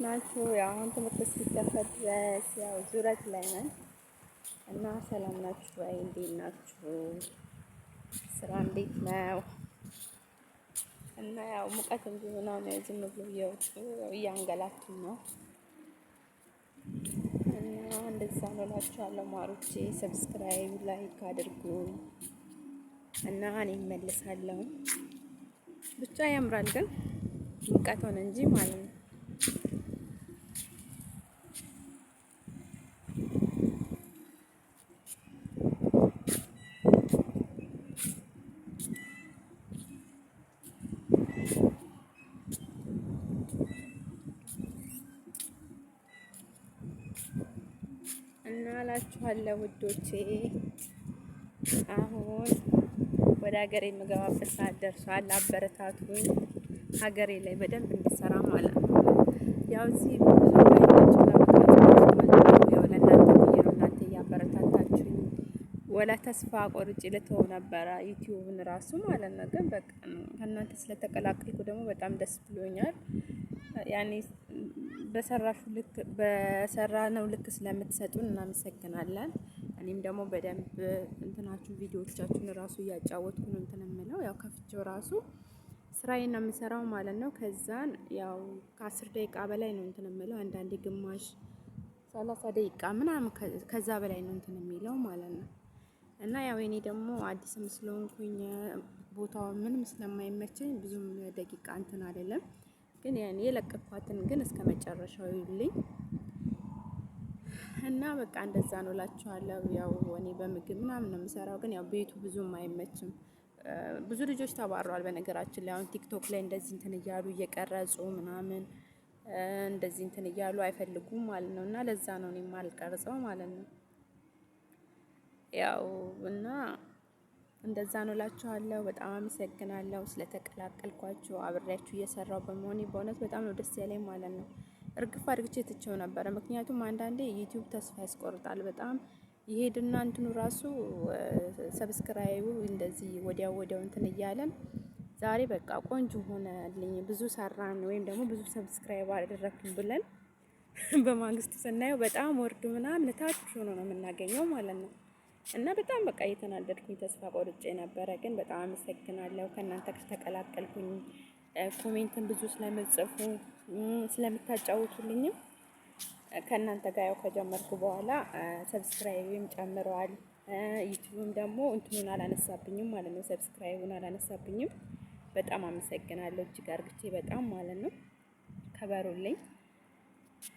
ናችሁ? ያው አሁን ትምህርት እስኪከፈት ድረስ ያው ዙረት ላይ ነን እና ሰላም ናችሁ ወይ? እንዴት ናችሁ? ስራ እንዴት ነው? እና ያው ሙቀት እንዲሆን ነው ዝም ብሎ እየወጡ እያንገላቱን ነው እና እንደዛ ነው እላችኋለሁ። ማሮቼ ሰብስክራይብ ላይክ አድርጉ እና እኔ እመልሳለሁ። ብቻ ያምራል ግን ሙቀት ሆነ እንጂ ማለት ነው። እና እላችኋለሁ ውዶቼ አሁን ወደ ሀገሬ የምገባበት ሰዓት ደርሷል። አበረታቱኝ ሀገሬ ላይ በደንብ እንድሰራ ማለት ነው። ያው እዚህ ብዙ ያው ለእናንተ ብዬ ነው። እናንተ እያበረታታችሁኝ ወላ ተስፋ ቆርጬ ልተው ነበረ ዩቲዩብን ራሱ ማለት ነው። ግን በቃ ከእናንተ ስለተቀላቀልኩ ደግሞ በጣም ደስ ብሎኛል። ያኔ በሰራነው ልክ ስለምትሰጡን እናመሰግናለን። እኔም ደግሞ በደንብ እንትናችሁ ቪዲዮዎቻችሁን ራሱ እያጫወትኩ ነው እንትን የምለው ያው ከፍቼው ራሱ ስራዬን ነው የምሰራው ማለት ነው። ከዛን ያው ከ10 ደቂቃ በላይ ነው እንትን የምለው አንዳንዴ ግማሽ 30 ደቂቃ ምናምን ከዛ በላይ ነው እንትን የሚለው ማለት ነው። እና ያው እኔ ደግሞ አዲስም ስለሆንኩኝ ቦታው ምንም ስለማይመቸኝ ብዙም ደቂቃ እንትን አይደለም። ግን ያኔ የለቀኳትን ግን እስከ መጨረሻው ይልኝ እና በቃ እንደዛ ነው እላችኋለሁ። ያው እኔ በምግብ ምናምን ነው የምሰራው፣ ግን ያው ቤቱ ብዙም አይመችም። ብዙ ልጆች ተባረዋል በነገራችን ላይ አሁን ቲክቶክ ላይ እንደዚህ እንትን እያሉ እየቀረጹ ምናምን እንደዚህ እንትን እያሉ አይፈልጉም ማለት ነው። እና ለዛ ነው እኔ የማልቀርጸው ማለት ነው። ያው እና እንደዛ ነው እላችኋለሁ። በጣም አመሰግናለሁ ስለተቀላቀልኳችሁ አብሬያችሁ እየሰራው በመሆኔ በእውነት በጣም ነው ደስ ያለኝ ማለት ነው። እርግፍ አድርግቼ ትቼው ነበረ፣ ምክንያቱም አንዳንዴ ዩቲዩብ ተስፋ ያስቆርጣል በጣም ይሄድና እንትኑ ራሱ ሰብስክራይቡ እንደዚህ ወዲያው እንትን እያለን ዛሬ በቃ ቆንጆ ሆነልኝ ብዙ ሰራን ወይም ደግሞ ብዙ ሰብስክራይብ አደረክን ብለን በማግስቱ ስናየው በጣም ወርዱ ምናምን ታች ሆኖ ነው የምናገኘው ማለት ነው። እና በጣም በቃ እየተናደድኩኝ ተስፋ ቆርጬ ነበረ። ግን በጣም አመሰግናለሁ ከእናንተ ከተቀላቀልኩኝ ኮሜንትን ብዙ ስለምጽፉ ስለምታጫውቱልኝም ከእናንተ ጋር ያው ከጀመርኩ በኋላ ሰብስክራይብም ጨምረዋል። ዩቲዩብም ደግሞ እንትኑን አላነሳብኝም ማለት ነው። ሰብስክራይቡን አላነሳብኝም። በጣም አመሰግናለሁ እጅግ አርግቼ በጣም ማለት ነው። ከበሩልኝ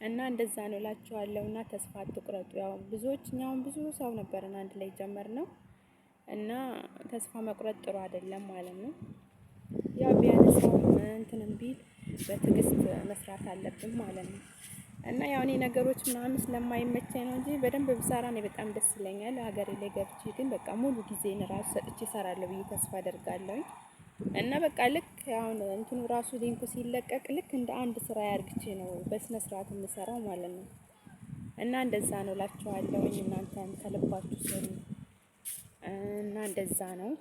እና እንደዛ ነው እላችኋለሁ። እና ተስፋ አትቁረጡ። ያው ብዙዎችኛውን ብዙ ሰው ነበርን አንድ ላይ ጀመርነው እና ተስፋ መቁረጥ ጥሩ አይደለም ማለት ነው። ያው ቢያነሳው እንትንም ቢል በትዕግስት መስራት አለብን ማለት ነው። እና ያው እኔ ነገሮች ምናምን ስለማይመቸኝ ነው እንጂ በደንብ ብሰራ እኔ በጣም ደስ ይለኛል። ሀገሬ ላይ ገብቼ ግን በቃ ሙሉ ጊዜን ራሱ ሰጥቼ እሰራለሁ ብዬ ተስፋ አደርጋለሁ። እና በቃ ልክ አሁን እንትኑ ራሱ ሊንኩ ሲለቀቅ ልክ እንደ አንድ ስራ ያርግቼ ነው በስነ ስርዓት የምሰራው ማለት ነው። እና እንደዛ ነው እላችኋለሁ። እናንተም ከልባችሁ ስሩ እና እንደዛ ነው።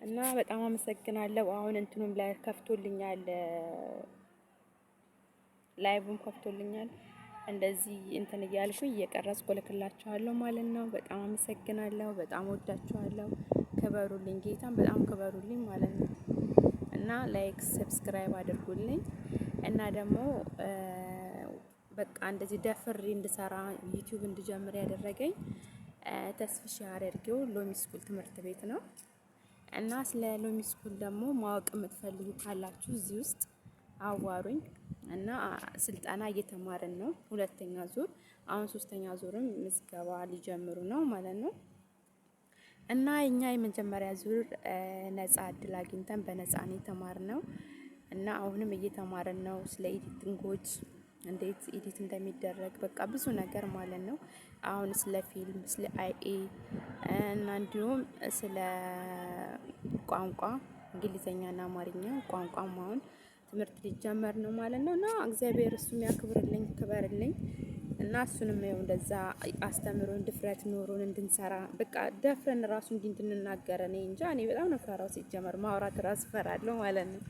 እና በጣም አመሰግናለሁ። አሁን እንትኑም ላይ ከፍቶልኛል፣ ላይቭም ከፍቶልኛል። እንደዚህ እንትን እያልኩኝ እየቀረጽኩ ልክላችኋለሁ ማለት ነው። በጣም አመሰግናለሁ። በጣም ወዳችኋለሁ። ክበሩልኝ፣ ጌታም በጣም ክበሩልኝ ማለት ነው። እና ላይክ ሰብስክራይብ አድርጉልኝ። እና ደግሞ በቃ እንደዚህ ደፍሬ እንድሰራ ዩቲዩብ እንድጀምር ያደረገኝ ተስፍሽ ያደርገው ሎሚ ስኩል ትምህርት ቤት ነው። እና ስለ ሎሚ ስኩል ደግሞ ማወቅ የምትፈልጉ ካላችሁ እዚህ ውስጥ አዋሩኝ። እና ስልጠና እየተማርን ነው፣ 2ኛ ዙር። አሁን 3ኛ ዙርም ምዝገባ ሊጀምሩ ነው ማለት ነው። እና እኛ የመጀመሪያ ዙር ነፃ እድል አግኝተን በነፃ ነው የተማርነው። እና አሁንም እየተማርን ነው ስለ ኤዲቲንጎች እንዴት ኤዲት እንደሚደረግ በቃ ብዙ ነገር ማለት ነው። አሁን ስለ ፊልም፣ ስለ አይኤ እና እንዲሁም ስለ ቋንቋ እንግሊዘኛና አማርኛ ቋንቋም አሁን ትምህርት ሊጀመር ነው ማለት ነው። እና እግዚአብሔር እሱም ያክብርልኝ ክበርልኝ። እና እሱንም ይኸው እንደዛ አስተምሮን ድፍረት ኖሮን እንድንሰራ በቃ ደፍረን ራሱ እንድንናገር እኔ እንጃ እኔ በጣም ነው ፈራው ሲጀመር ማውራት ራሱ ፈራለሁ ማለት ነው።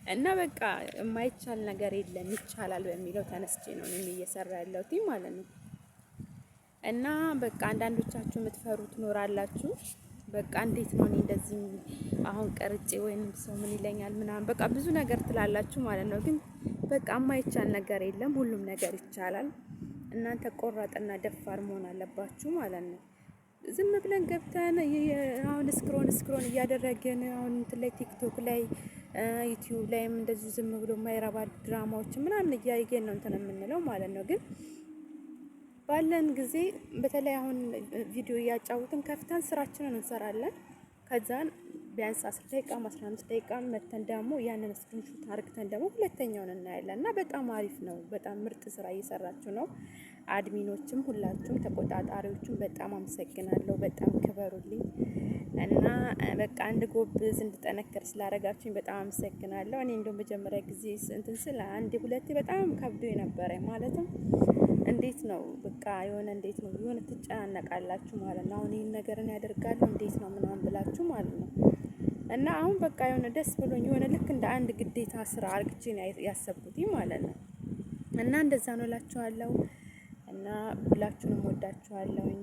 እና በቃ የማይቻል ነገር የለም ይቻላል በሚለው ተነስቼ ነው እኔም እየሰራ ያለሁት ማለት ነው። እና በቃ አንዳንዶቻችሁ የምትፈሩ ትኖራላችሁ። በቃ እንዴት ነው እኔ እንደዚህ አሁን ቀርጬ ወይንም ሰው ምን ይለኛል ምናምን በቃ ብዙ ነገር ትላላችሁ ማለት ነው። ግን በቃ የማይቻል ነገር የለም፣ ሁሉም ነገር ይቻላል። እናንተ ቆራጥና ደፋር መሆን አለባችሁ ማለት ነው። ዝም ብለን ገብተን አሁን ስክሮን እያደረግን አሁን እንትን ላይ ቲክቶክ ላይ ዩቲዩብ ላይም እንደዚሁ ዝም ብሎ የማይረባ ድራማዎች ምናምን እያየን ነው እንትን የምንለው ማለት ነው። ግን ባለን ጊዜ በተለይ አሁን ቪዲዮ እያጫወትን ከፍተን ስራችንን እንሰራለን። ከዛን ቢያንስ 10 ደቂቃ 15 ደቂቃ መተን ደግሞ ያንን ስክሪንሾት አርግተን ደግሞ ሁለተኛውን እናያለን እና በጣም አሪፍ ነው። በጣም ምርጥ ስራ እየሰራችሁ ነው። አድሚኖችም ሁላችሁም ተቆጣጣሪዎችም በጣም አመሰግናለሁ። በጣም ክበሩልኝ እና በቃ እንድጎብዝ እንድጠነክር ስላደረጋችሁኝ በጣም አመሰግናለሁ። እኔ እንደው መጀመሪያ ጊዜ እንትን ስለ አንዴ ሁለቴ በጣም ከብዶ የነበረ ማለትም እንዴት ነው በቃ የሆነ እንዴት ነው የሆነ ትጨናነቃላችሁ ማለት ነው። አሁን ይሄን ነገርን ያደርጋሉ እንዴት ነው ምናምን ብላችሁ ማለት ነው። እና አሁን በቃ የሆነ ደስ ብሎኝ የሆነ ልክ እንደ አንድ ግዴታ ስራ አርግቼ ነው ያሰብኩት ማለት ነው። እና እንደዛ ነው እላችኋለሁ። እና ሁላችሁንም ወዳችኋለሁኝ።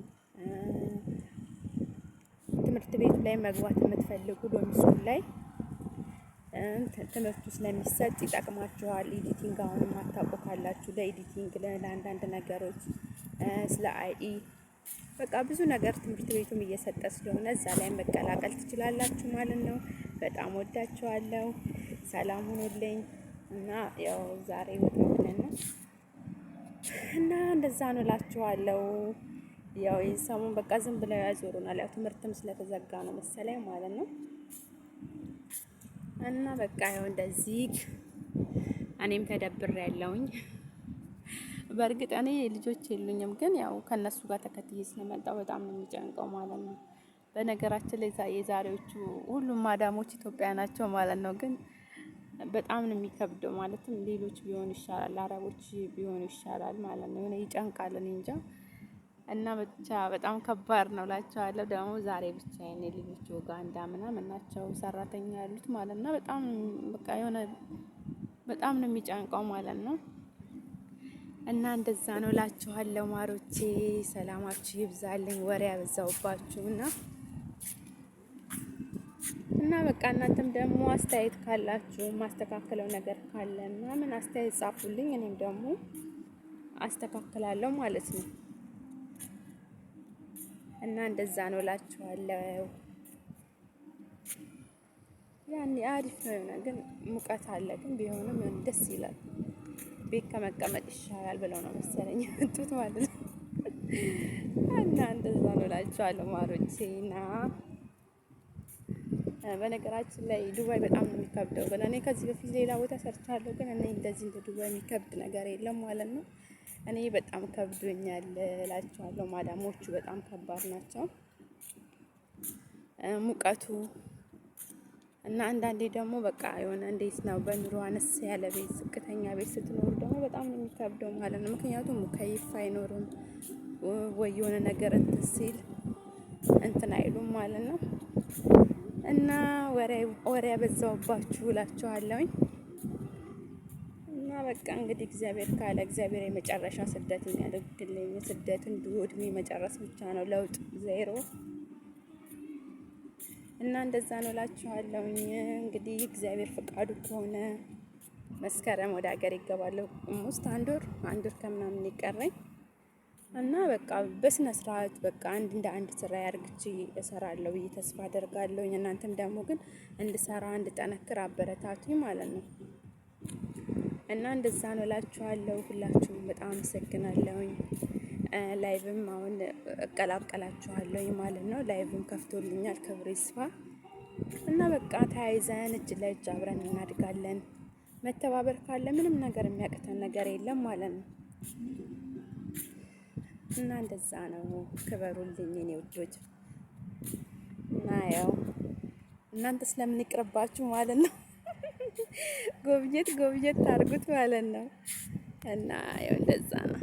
ትምህርት ቤቱ ላይ መግባት የምትፈልጉ ዶሚስኩል ላይ ትምህርቱ ስለሚሰጥ ይጠቅማችኋል። ኤዲቲንግ አሁንም አታውቁ ካላችሁ ለኤዲቲንግ ለአንዳንድ ነገሮች ስለ አይ በቃ ብዙ ነገር ትምህርት ቤቱም እየሰጠ ስለሆነ እዛ ላይ መቀላቀል ትችላላችሁ ማለት ነው። በጣም ወዳችኋለሁ። ሰላም ሁኑልኝ። እና ያው ዛሬ ወጥተን ነው እና እንደዛ ነው እላችኋለሁ። ያው የሰሙን በቃ ዝም ብለው ያዞሩናል። ያው ትምህርትም ስለተዘጋ ነው መሰለኝ ማለት ነው። እና በቃ ያው እንደዚህ እኔም ተደብሬ ያለውኝ። በእርግጥ እኔ ልጆች የሉኝም፣ ግን ያው ከነሱ ጋር ተከትዬ ስለመጣው በጣም ነው የሚጨንቀው ማለት ነው። በነገራችን ላይ የዛሬዎቹ ሁሉም ማዳሞች ኢትዮጵያ ናቸው ማለት ነው። ግን በጣም ነው የሚከብደው ማለትም ሌሎች ቢሆን ይሻላል፣ አረቦች ቢሆን ይሻላል ማለት ነው። የሆነ ይጨንቃል እኔ እንጃ። እና ብቻ በጣም ከባድ ነው እላቸዋለሁ። ደግሞ ዛሬ ብቻ የኔ ልጆች ኡጋንዳ ምናምን ናቸው ሰራተኛ ያሉት ማለት ነው። በጣም በቃ የሆነ በጣም ነው የሚጨንቀው ማለት ነው። እና እንደዛ ነው እላችኋለሁ ማሮቼ። ሰላማችሁ ይብዛልኝ። ወሬ ያበዛውባችሁ እና በቃ እናንተም ደግሞ አስተያየት ካላችሁ ማስተካከለው ነገር ካለ ምናምን አስተያየት ጻፉልኝ። እኔም ደግሞ አስተካክላለሁ ማለት ነው። እና እንደዛ ነው እላችኋለሁ። ያኔ አሪፍ ነው፣ ግን ሙቀት አለ። ግን ቢሆንም ደስ ይላል። ቤት ከመቀመጥ ይሻላል ብለው ነው መሰለኝ የመጡት ማለት ነው። እና እንደዛ ነው እላችኋለሁ ማሮቼ። እና በነገራችን ላይ ዱባይ በጣም ነው የሚከብደው። እኔ ከዚህ በፊት ሌላ ቦታ ሰርቻለሁ፣ ግን እኔ እንደዚህ እንደ ዱባይ የሚከብድ ነገር የለም ማለት ነው። እኔ በጣም ከብዶኛል እላችኋለሁ። ማዳሞቹ በጣም ከባድ ናቸው፣ ሙቀቱ እና አንዳንዴ ደግሞ በቃ የሆነ እንዴት ነው በኑሮ አነስ ያለ ቤት ዝቅተኛ ቤት ስትኖሩ ደግሞ በጣም ነው የሚከብደው ማለት ነው። ምክንያቱም ሙከይፍ አይኖርም ወይ የሆነ ነገር እንትን ሲል እንትን አይሉም ማለት ነው። እና ወሬ ያበዛውባችሁ እላችኋለሁኝ። እና በቃ እንግዲህ እግዚአብሔር ካለ እግዚአብሔር የመጨረሻ ስደትን ያደርግልኝ። ስደትን እድሜ መጨረስ ብቻ ነው፣ ለውጥ ዜሮ። እና እንደዛ ነው እላችኋለሁኝ። እንግዲህ እግዚአብሔር ፈቃዱ ከሆነ መስከረም ወደ ሀገር ይገባለሁ። ውስጥ አንድ ወር ከምናምን ይቀረኝ እና በቃ በስነ ስርዓት በቃ እንደ አንድ ስራ ያርግቼ እሰራለሁ ብዬ ተስፋ አደርጋለሁ። እናንተም ደግሞ ግን እንድሰራ እንድጠነክር አበረታቱኝ ማለት ነው። እና እንደዛ ነው እላችኋለሁ። ሁላችሁም በጣም አመሰግናለሁኝ። ላይቭም አሁን እቀላቀላችኋለሁ ማለት ነው። ላይቭም ከፍቶልኛል፣ ክብር ይስፋ። እና በቃ ተያይዘን እጅ ለእጅ አብረን እናድጋለን። መተባበር ካለ ምንም ነገር የሚያቅተን ነገር የለም ማለት ነው። እና እንደዛ ነው። ክበሩልኝ የኔ ውዶች። እና ያው እናንተ ስለምንቅርባችሁ ማለት ነው ጎብኘት አድርጉት ማለት ነው። እና ያው እንደዛ ነው።